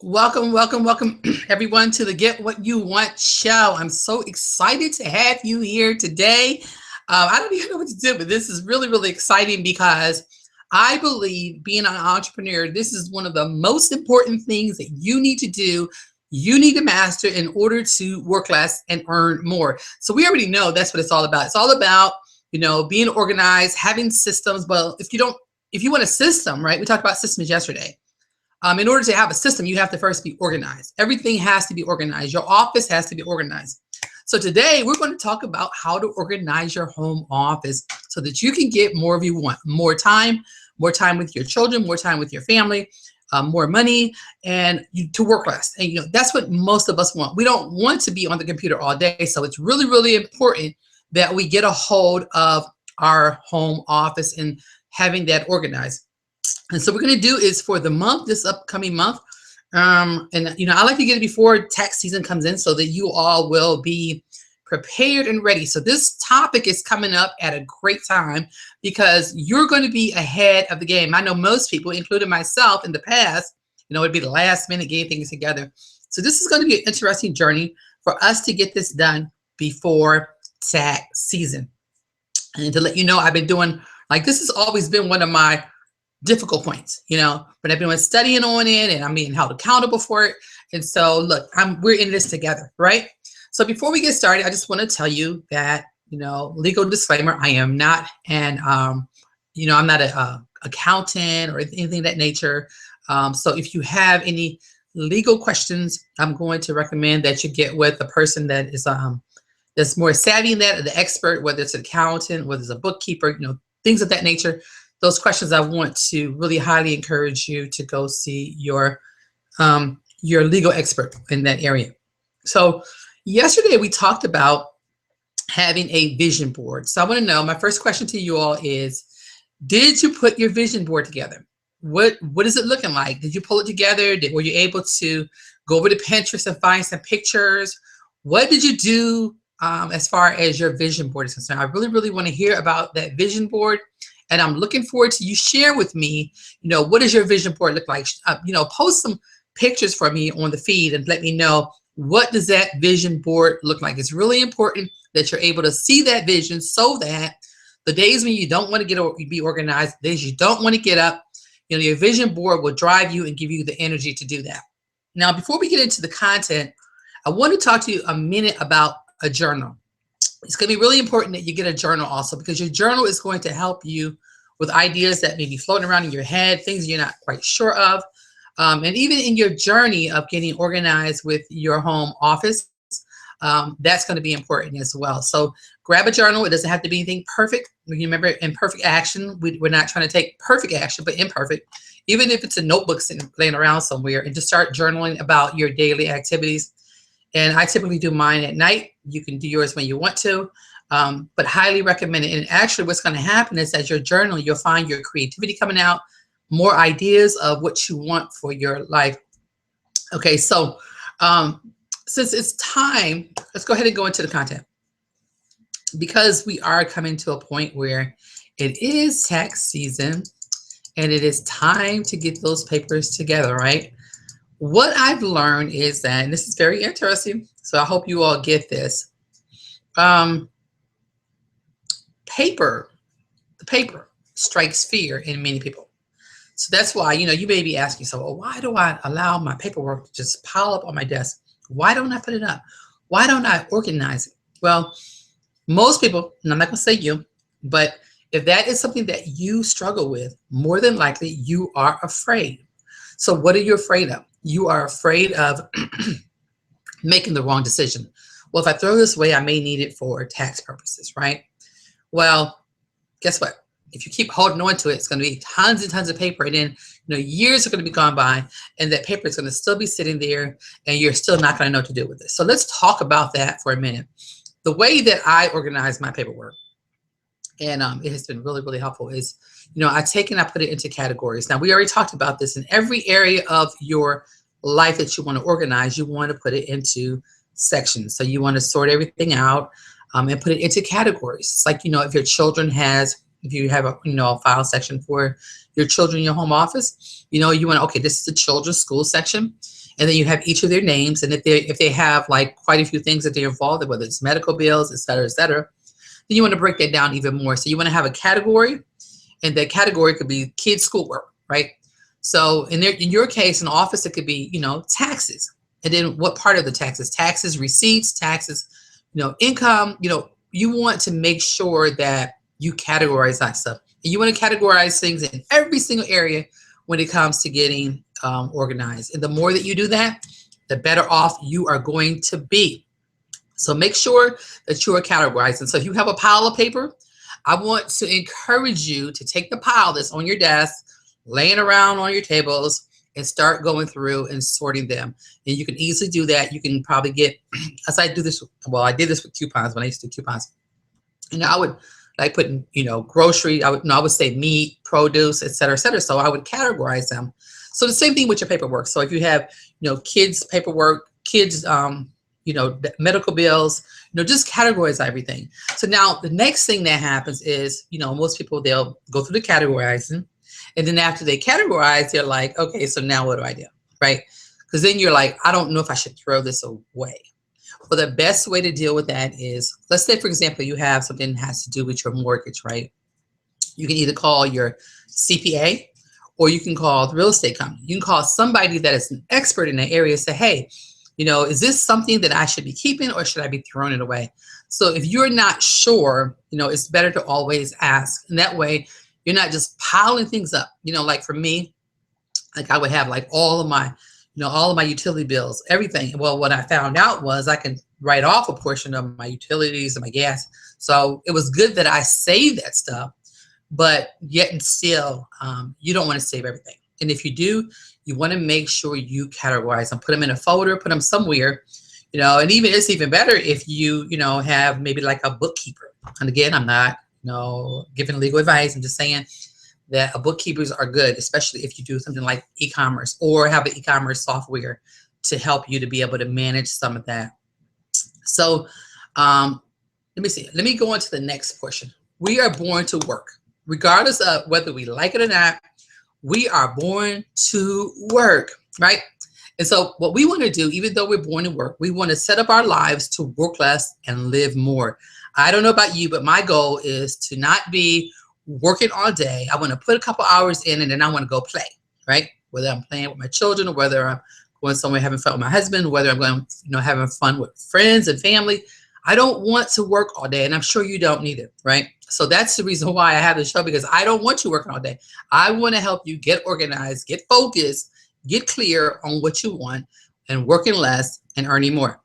Welcome, welcome, welcome, everyone, to the Get What You Want show. I'm so excited to have you here today. I don't even know what to do, but this is really, really exciting because I believe being an entrepreneur, this is one of the most important things that you need to do. You need to master in order to work less and earn more. So we already know that's what it's all about. It's all about, being organized, having systems. Well, if you want a system, right? We talked about systems yesterday. In order to have a system, you have to first be organized. Everything has to be organized. Your office has to be organized. So today we're going to talk about how to organize your home office so that you can get more of you want, more time with your children, more time with your family, more money, and to work less. And that's what most of us want. We don't want to be on the computer all day. So it's really, really important that we get a hold of our home office and having that organized. And so what we're going to do is for the month, this upcoming month, I like to get it before tax season comes in so that you all will be prepared and ready. So this topic is coming up at a great time because you're going to be ahead of the game. I know most people, including myself in the past, it'd be the last minute getting things together. So this is going to be an interesting journey for us to get this done before tax season. And to let you know, I've been doing, this has always been one of my difficult points, but I've been studying on it and I'm being held accountable for it. And so look, we're in this together, right? So before we get started, I just want to tell you that, legal disclaimer, I am not I'm not an accountant or anything of that nature. So if you have any legal questions, I'm going to recommend that you get with a person that is that's more savvy in that, the expert, whether it's an accountant, whether it's a bookkeeper, things of that nature. Those questions, I want to really highly encourage you to go see your legal expert in that area. So yesterday we talked about having a vision board. So I want to know, my first question to you all is, did you put your vision board together? What is it looking like? Did you pull it together? Were you able to go over to Pinterest and find some pictures? What did you do as far as your vision board is concerned? I really, really want to hear about that vision board. And I'm looking forward to you share with me, what does your vision board look like? Post some pictures for me on the feed and let me know, what does that vision board look like? It's really important that you're able to see that vision so that the days when you don't want to be organized, the days you don't want to get up, your vision board will drive you and give you the energy to do that. Now, before we get into the content, I want to talk to you a minute about a journal. It's going to be really important that you get a journal also, because your journal is going to help you with ideas that may be floating around in your head, things you're not quite sure of. And even in your journey of getting organized with your home office, that's going to be important as well. So grab a journal. It doesn't have to be anything perfect. Remember, imperfect action, we're not trying to take perfect action, but imperfect. Even if it's a notebook sitting laying around somewhere, and just start journaling about your daily activities. And I typically do mine at night. You can do yours when you want to, but highly recommend it. And actually what's going to happen is, as your journal, you'll find your creativity coming out, more ideas of what you want for your life. Okay, so since it's time, let's go ahead and go into the content. Because we are coming to a point where it is tax season and it is time to get those papers together, right? What I've learned is that, and this is very interesting, so I hope you all get this. The paper strikes fear in many people. So that's why, you may be asking yourself, well, why do I allow my paperwork to just pile up on my desk? Why don't I put it up? Why don't I organize it? Well, most people, and I'm not going to say you, but if that is something that you struggle with, more than likely you are afraid. So what are you afraid of? You are afraid of making the wrong decision. Well, if I throw this away, I may need it for tax purposes, right? Well, guess what? If you keep holding on to it, it's going to be tons and tons of paper. And then, years are going to be gone by, and that paper is going to still be sitting there, and you're still not going to know what to do with it. So let's talk about that for a minute. The way that I organize my paperwork, and it has been really, really helpful, is, I take and I put it into categories. Now, we already talked about this. In every area of your life that you want to organize, you want to put it into sections. So you want to sort everything out and put it into categories. It's like, if your children if you have a file section for your children in your home office, you want to, okay, this is the children's school section. And then you have each of their names. And if they have like quite a few things that they're involved in, whether it's medical bills, et cetera, then you want to break that down even more. So you want to have a category, and that category could be kids' schoolwork, right? So in your case, in the office, it could be, taxes. And then what part of the taxes? Taxes, receipts, taxes, income. You want to make sure that you categorize that stuff. And you want to categorize things in every single area when it comes to getting organized. And the more that you do that, the better off you are going to be. So make sure that you are categorizing. So if you have a pile of paper, I want to encourage you to take the pile that's on your desk, laying around on your tables, and start going through and sorting them. And you can easily do that. You can probably get, as I do this, well, I did this with coupons when I used to do coupons. And I would like put, grocery, I would say meat, produce, et cetera, et cetera. So I would categorize them. So the same thing with your paperwork. So if you have, kids paperwork, kids, medical bills, just categorize everything. So now the next thing that happens is, most people, they'll go through the categorizing. And then after they categorize, they're like, okay, so now what do I do? Right? Because then you're like, I don't know if I should throw this away. Well, the best way to deal with that is, let's say, for example, you have something that has to do with your mortgage, right? You can either call your CPA, or you can call the real estate company. You can call somebody that is an expert in that area and say, hey, is this something that I should be keeping, or should I be throwing it away? So if you're not sure, it's better to always ask. And that way you're not just piling things up. Like for me, like I would have like all of my utility bills, everything. Well, what I found out was I can write off a portion of my utilities and my gas. So it was good that I saved that stuff, but yet and still, you don't want to save everything. And if you do, you want to make sure you categorize them, put them in a folder, put them somewhere, and even it's even better if you, have maybe like a bookkeeper. And again, I'm not, giving legal advice. I'm just saying that bookkeepers are good, especially if you do something like e-commerce or have an e-commerce software to help you to be able to manage some of that. So let me see. Let me go on to the next portion. We are born to work. Regardless of whether we like it or not, we are born to work, right? And so what we want to do, even though we're born to work, we want to set up our lives to work less and live more. I don't know about you, but my goal is to not be working all day. I want to put a couple hours in, and then I want to go play, right? Whether I'm playing with my children, or whether I'm going somewhere having fun with my husband, whether I'm going, having fun with friends and family. I don't want to work all day, and I'm sure you don't neither, right? So that's the reason why I have this show, because I don't want you working all day. I want to help you get organized, get focused, get clear on what you want, and working less and earning more.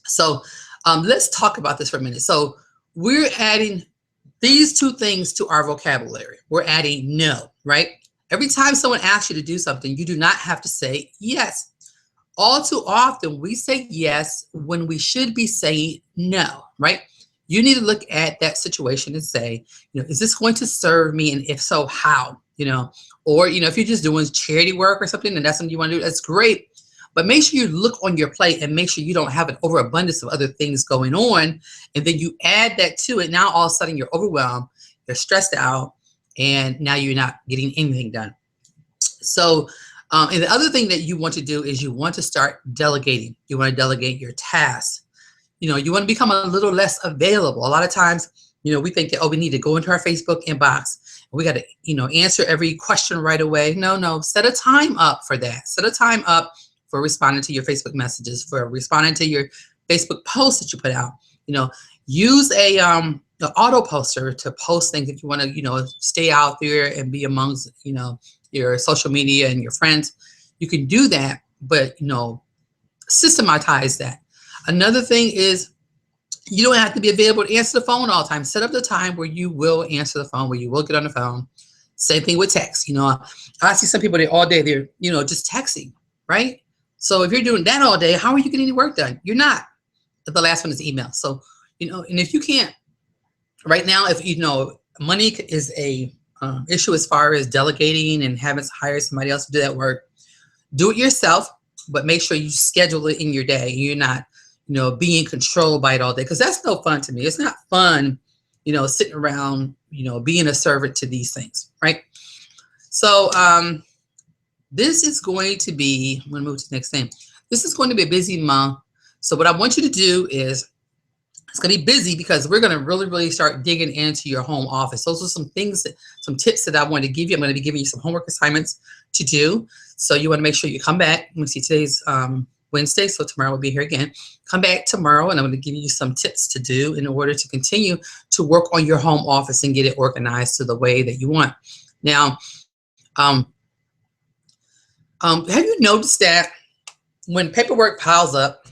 So let's talk about this for a minute. So we're adding these two things to our vocabulary. We're adding no, right? Every time someone asks you to do something, you do not have to say yes. All too often, we say yes when we should be saying no, right? You need to look at that situation and say, is this going to serve me? And if so, how? Or, if you're just doing charity work or something, and that's something you want to do, that's great. But make sure you look on your plate and make sure you don't have an overabundance of other things going on. And then you add that to it. Now, all of a sudden, you're overwhelmed, you're stressed out, and now you're not getting anything done. So, and the other thing that you want to do is you want to start delegating. You want to delegate your tasks. You want to become a little less available. A lot of times, we think that, oh, we need to go into our Facebook inbox. We got to, answer every question right away. No, set a time up for that. Set a time up for responding to your Facebook messages, for responding to your Facebook posts that you put out. Use a auto poster to post things if you want to, stay out there and be amongst, your social media and your friends. You can do that, but, systematize that. Another thing is, you don't have to be available to answer the phone all the time. Set up the time where you will answer the phone, where you will get on the phone. Same thing with text. I see some people that all day they're, just texting, right? So if you're doing that all day, how are you getting any work done? You're not. The last one is email. So, and if you can't, right now, if money is a issue as far as delegating and having to hire somebody else to do that work, do it yourself, but make sure you schedule it in your day. You're not, being controlled by it all day, because that's no fun to me. It's not fun, sitting around, being a servant to these things, right? So this is going to be, I'm going to move to the next thing. This is going to be a busy month. So what I want you to do is, it's going to be busy because we're going to really, really start digging into your home office. Those are some things, some tips that I want to give you. I'm going to be giving you some homework assignments to do. So you want to make sure you come back. Let me see, today's Wednesday, so tomorrow we'll be here again. Come back tomorrow and I'm going to give you some tips to do in order to continue to work on your home office and get it organized to the way that you want. Now, have you noticed that when paperwork piles up,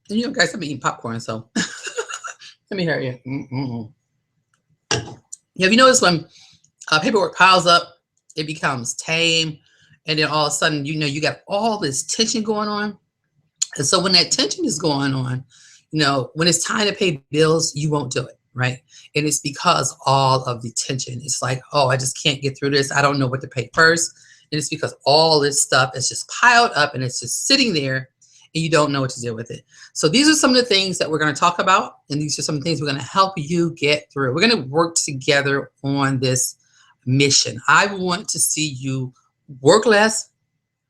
and you know, guys, I'm eating popcorn, so let me hear you. Have you noticed when paperwork piles up, it becomes tame, and then all of a sudden, you know, you got all this tension going on. And so when that tension is going on, you know, when it's time to pay bills, you won't do it, right? And it's because all of the tension. It's like, oh, I just can't get through this. I don't know what to pay first. And it's because all this stuff is just piled up and it's just sitting there and you don't know what to do with it. So these are some of the things that we're going to talk about. And these are some things we're going to help you get through. We're going to work together on this mission. I want to see you work less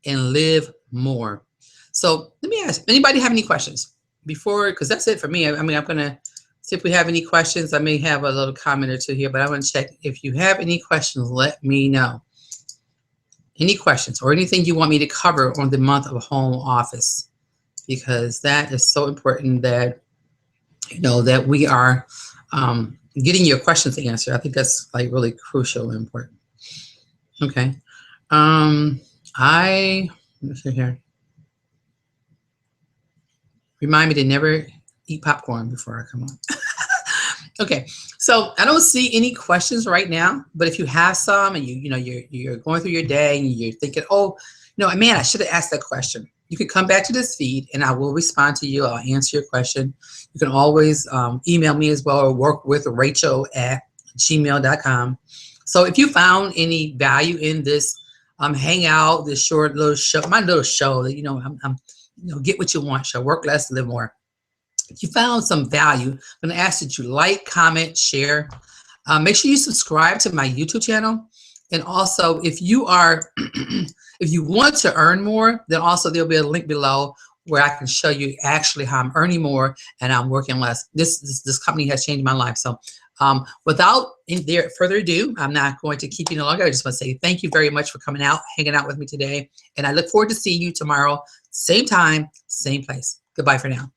and live more. So let me ask, anybody have any questions before, because that's it for me. I mean, I'm going to see if we have any questions. I may have a little comment or two here, but I want to check. If you have any questions, let me know. Any questions or anything you want me to cover on the month of home office, because that is so important that, you know, that we are getting your questions answered. I think that's like really crucial and important. Okay. Let's see here. Remind me to never eat popcorn before I come on. Okay, so I don't see any questions right now, but if you have some and you're going through your day and you're thinking, oh, no, man, I should have asked that question. You can come back to this feed and I will respond to you. I'll answer your question. You can always email me as well or work with Rachale@gmail.com. So if you found any value in this hangout, this short little show, my little show that, I'm get what you want show, work less, live more. If you found some value, I'm going to ask that you like, comment, share. Make sure you subscribe to my YouTube channel. And also, if you are, if you want to earn more, then also there'll be a link below where I can show you actually how I'm earning more and I'm working less. This company has changed my life. So without further ado, I'm not going to keep you no longer. I just want to say thank you very much for coming out, hanging out with me today. And I look forward to seeing you tomorrow, same time, same place. Goodbye for now.